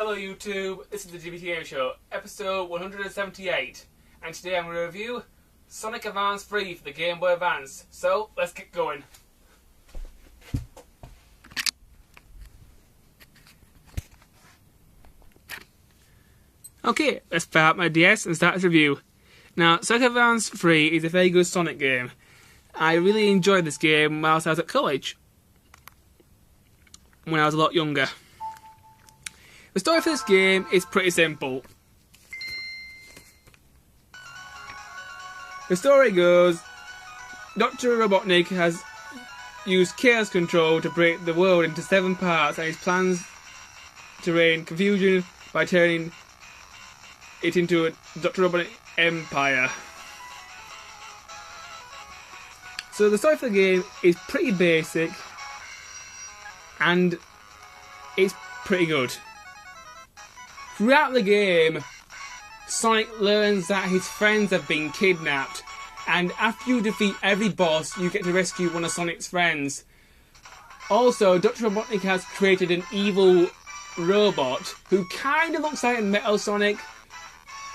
Hello YouTube, this is the Dbtgamer Show, episode 178, and today I'm going to review Sonic Advance 3 for the Game Boy Advance. So, let's get going. Okay, let's fire up my DS and start this review. Now, Sonic Advance 3 is a very good Sonic game. I really enjoyed this game whilst I was at college, when I was a lot younger. The story for this game is pretty simple. The story goes, Dr. Robotnik has used chaos control to break the world into 7 parts, and his plans to reign confusion by turning it into a Dr. Robotnik empire. So the story for the game is pretty basic, and it's pretty good. Throughout the game, Sonic learns that his friends have been kidnapped, and after you defeat every boss, you get to rescue one of Sonic's friends. Also, Dr. Robotnik has created an evil robot who kind of looks like Metal Sonic,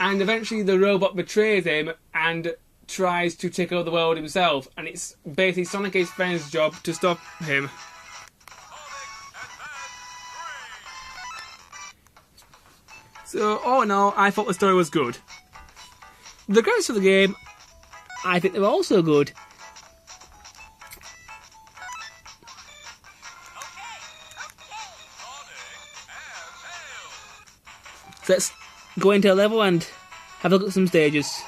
and eventually the robot betrays him and tries to take over the world himself, and it's basically Sonic and his friend's job to stop him. So, all in all, I thought the story was good. The graphics of the game, I think they were also good. So let's go into a level and have a look at some stages.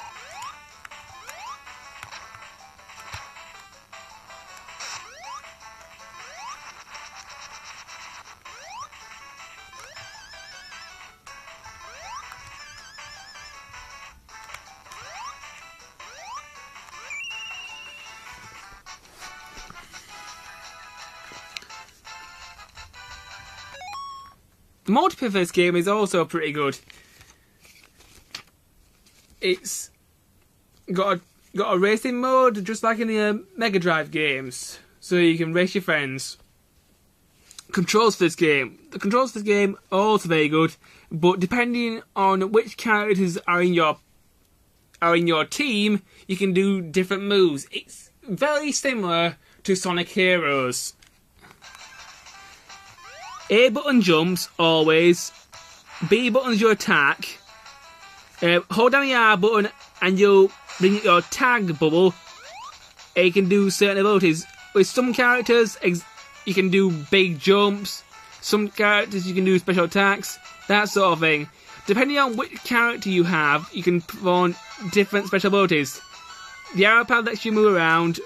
The multiplayer for this game is also pretty good. It's got a racing mode just like in the Mega Drive games, so you can race your friends. Controls for this game. The controls for this game are also very good, but depending on which characters are in your team, you can do different moves. It's very similar to Sonic Heroes. A button jumps, always. B button's your attack. Hold down the R button and you'll bring up your tag bubble. And you can do certain abilities. With some characters, you can do big jumps. Some characters you can do special attacks. That sort of thing. Depending on which character you have, you can perform different special abilities. The arrow pad lets you move around.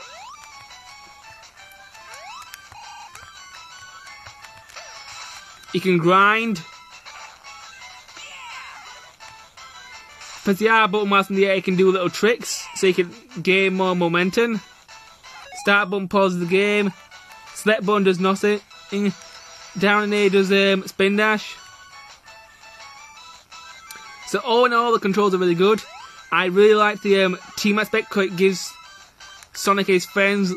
You can grind. Press the R button whilst in the air, you can do little tricks, so you can gain more momentum. Start button pauses the game. Select button does nothing. Down and A does spin dash. So all in all, the controls are really good. I really like the team aspect because it gives Sonic and his friends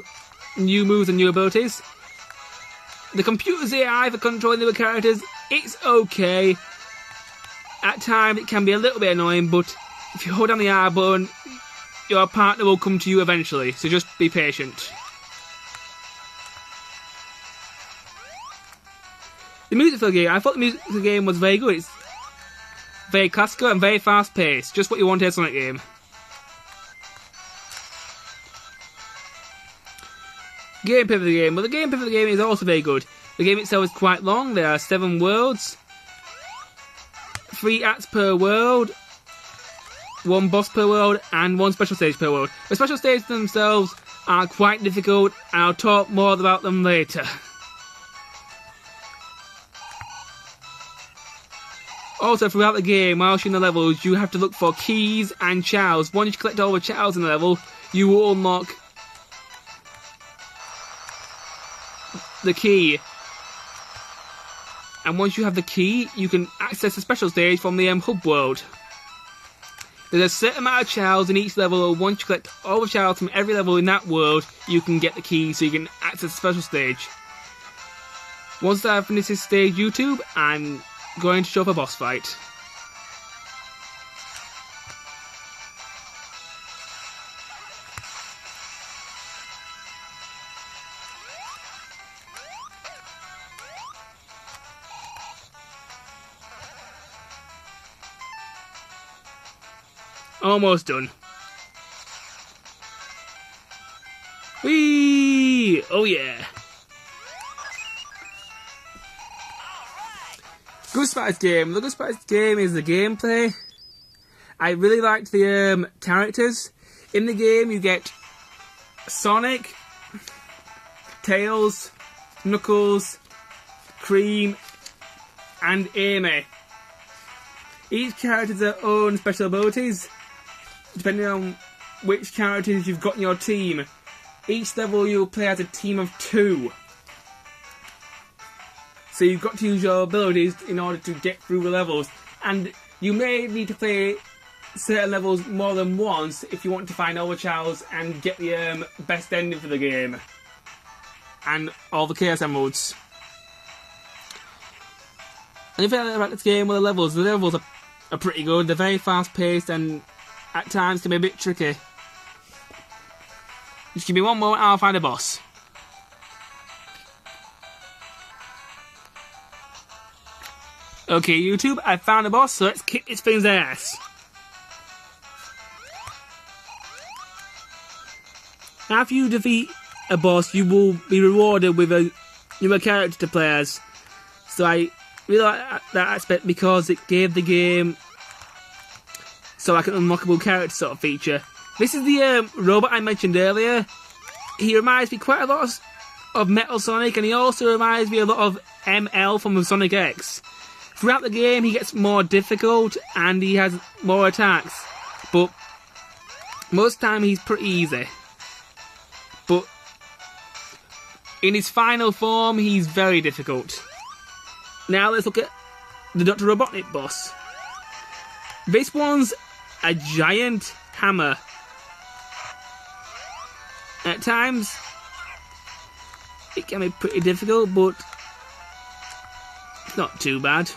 new moves and new abilities. The computer's AI for controlling the characters, it's okay. At times it can be a little bit annoying, but if you hold down the R button, your partner will come to you eventually, so just be patient. The music for the game, I thought the music for the game was very good. It's very classical and very fast paced, just what you want in a Sonic game. Gameplay for the game. Well, the gameplay for the game is also very good. The game itself is quite long. There are 7 worlds, 3 acts per world, 1 boss per world, and 1 special stage per world. The special stages themselves are quite difficult, and I'll talk more about them later. Also, throughout the game, whilst you're in the levels, you have to look for keys and chows. Once you collect all the chows in the level, you will unlock the key, and once you have the key, you can access a special stage from the hub world. There's a certain amount of chows in each level, and once you collect all the chows from every level in that world, you can get the key so you can access a special stage. Once I finish this stage YouTube, I'm going to show up a boss fight. Almost done. Whee! Oh yeah. Good Spiders game. The Good Spiders game is the gameplay. I really liked the characters. In the game you get Sonic, Tails, Knuckles, Cream, and Amy. Each character has their own special abilities, depending on which characters you've got in your team. Each level you'll play as a team of 2. So you've got to use your abilities in order to get through the levels. And you may need to play certain levels more than once if you want to find all the Chows and get the best ending for the game. And all the Chaos Emeralds. And if you like about this game with the levels are pretty good. They're very fast paced and at times can be a bit tricky. Just give me one moment, I'll find a boss. Okay, YouTube, I found a boss, so let's kick this thing's ass. After you defeat a boss, you will be rewarded with a newer character to play as. So I really like that aspect because it gave the game like an unlockable character sort of feature. This is the robot I mentioned earlier. He reminds me quite a lot of Metal Sonic, and he also reminds me a lot of ML from Sonic X. Throughout the game he gets more difficult and he has more attacks, but most of the time he's pretty easy. But in his final form he's very difficult. Now let's look at the Dr. Robotnik boss. This one's a giant hammer. At times it can be pretty difficult, but it's not too bad.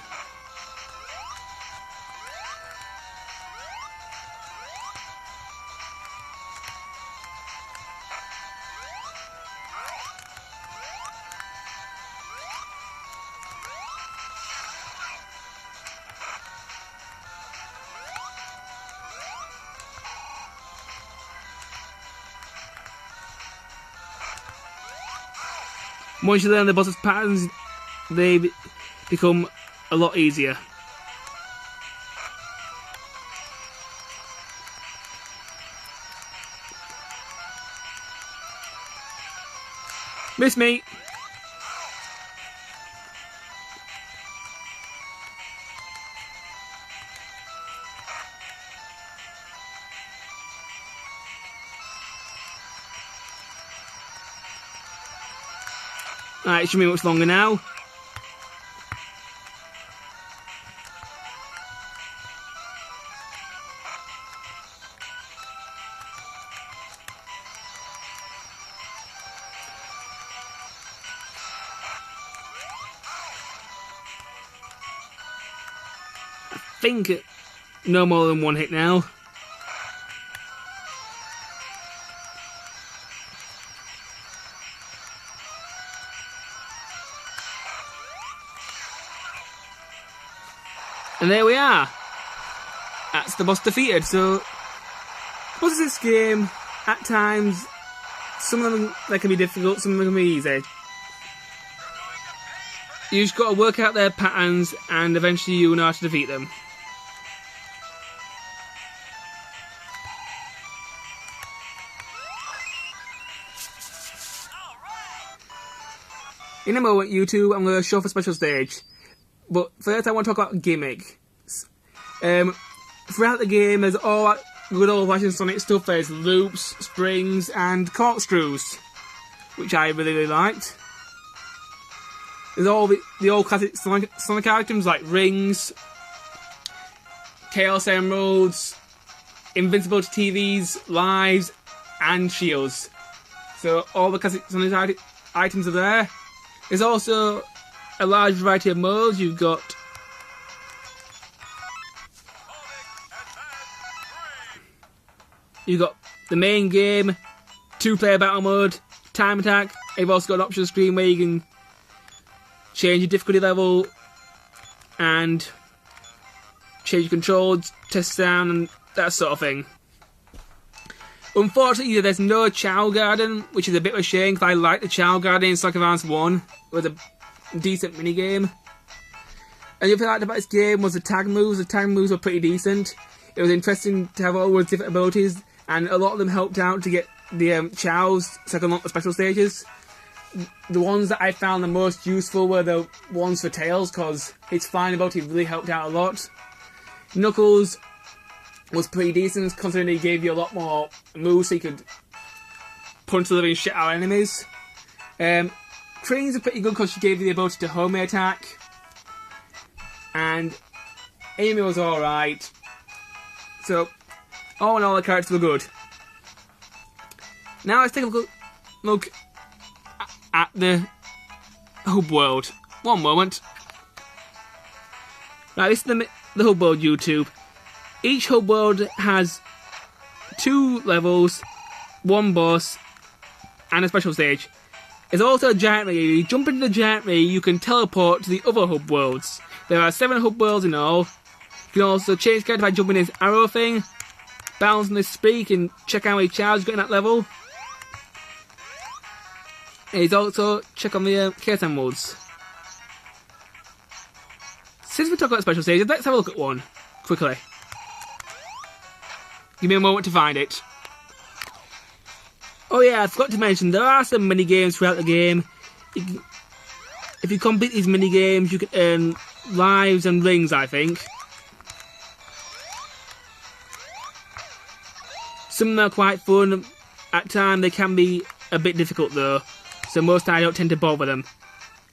Once you learn the boss's patterns, they become a lot easier. Miss me. Alright, it shouldn't be much longer now. I think no more than one hit now. And there we are. That's the boss defeated. So, bosses in this game, at times, some of them they can be difficult, some of them can be easy. You just got to work out their patterns, and eventually you'll know how to defeat them. In a moment, YouTube, I'm going to show off a special stage. But first I want to talk about Gimmick. Throughout the game there's all that good old fashioned Sonic stuff. There's loops, springs and corkscrews, which I really liked. There's all the old classic Sonic items like rings, Chaos Emeralds, invincible TVs, lives and shields. So all the classic Sonic items are there. There's also a large variety of modes. You've got you've got the main game, 2-player battle mode, time attack. You've also got an option screen where you can change your difficulty level and change your controls, test sound, and that sort of thing. Unfortunately, there's no Chow Garden, which is a bit of a shame because I like the Chow Garden in Sonic Advance 1. It was a decent minigame. And the other thing I liked about this game was the tag moves. The tag moves were pretty decent. It was interesting to have all those different abilities, and a lot of them helped out to get the Chows so I could unlock the special stages. The ones that I found the most useful were the ones for Tails, because his flying ability really helped out a lot. Knuckles was pretty decent, considering he gave you a lot more moves so you could punch the living shit out of enemies. Krings are pretty good because she gave you the ability to homie attack. And Amy was alright. So, all in all, the characters were good. Now let's take a look at the hub world. One moment. Right, this is the hub world YouTube. Each hub world has 2 levels, 1 boss, and a special stage. There's also a giant ray. If you jump into the giant ray, you can teleport to the other hub worlds. There are 7 hub worlds in all. You can also change character by jumping this arrow thing, bounce on this speak, and check how many Chows you got in that level. And you also check on the KSM modes. Since we talk about special stages, let's have a look at one quickly. Give me a moment to find it. Oh yeah, I forgot to mention, there are some mini-games throughout the game. If you complete these mini-games, you can earn lives and rings, I think. Some of them are quite fun. At times, they can be a bit difficult though. So most times I don't tend to bother them.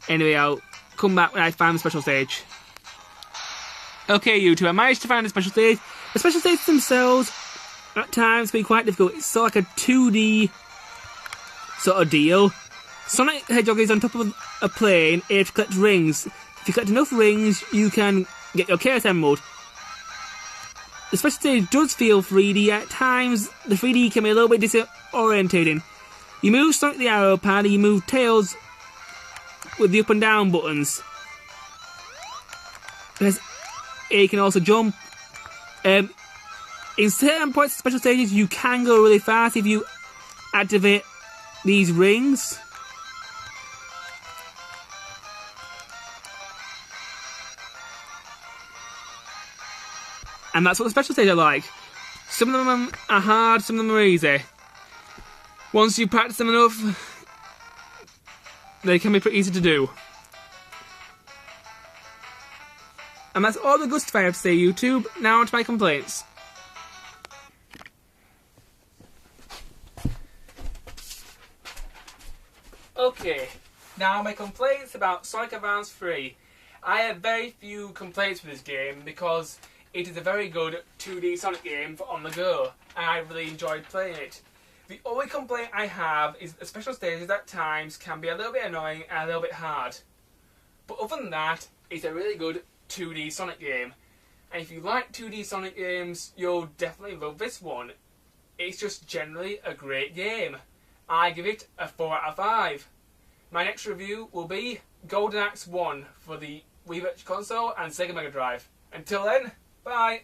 Anyway, I'll come back when I find the special stage. Okay, YouTube, I managed to find the special stage. The special stages themselves at times can be quite difficult. It's sort of like a 2D sort of deal. Sonic the Hedgehog is on top of a plane able to collect rings. If you collect enough rings, you can get your KSM mode. The special stage does feel 3D at times. The 3D can be a little bit disorientating. You move Sonic the arrow pad, and you move Tails with the up and down buttons. You can also jump. In certain points of special stages, you can go really fast if you activate these rings. And that's what the special stages are like. Some of them are hard, some of them are easy. Once you practice them enough, they can be pretty easy to do. And that's all the good stuff I have to say, YouTube. Now on to my complaints. Okay, now my complaints about Sonic Advance 3. I have very few complaints with this game because it is a very good 2D Sonic game for on the go, and I really enjoyed playing it. The only complaint I have is that the special stages at times can be a little bit annoying and a little bit hard. But other than that, it's a really good 2D Sonic game. And if you like 2D Sonic games, you'll definitely love this one. It's just generally a great game. I give it a 4 out of 5. My next review will be Golden Axe 1 for the Wii Virtual Console and Sega Mega Drive. Until then, bye!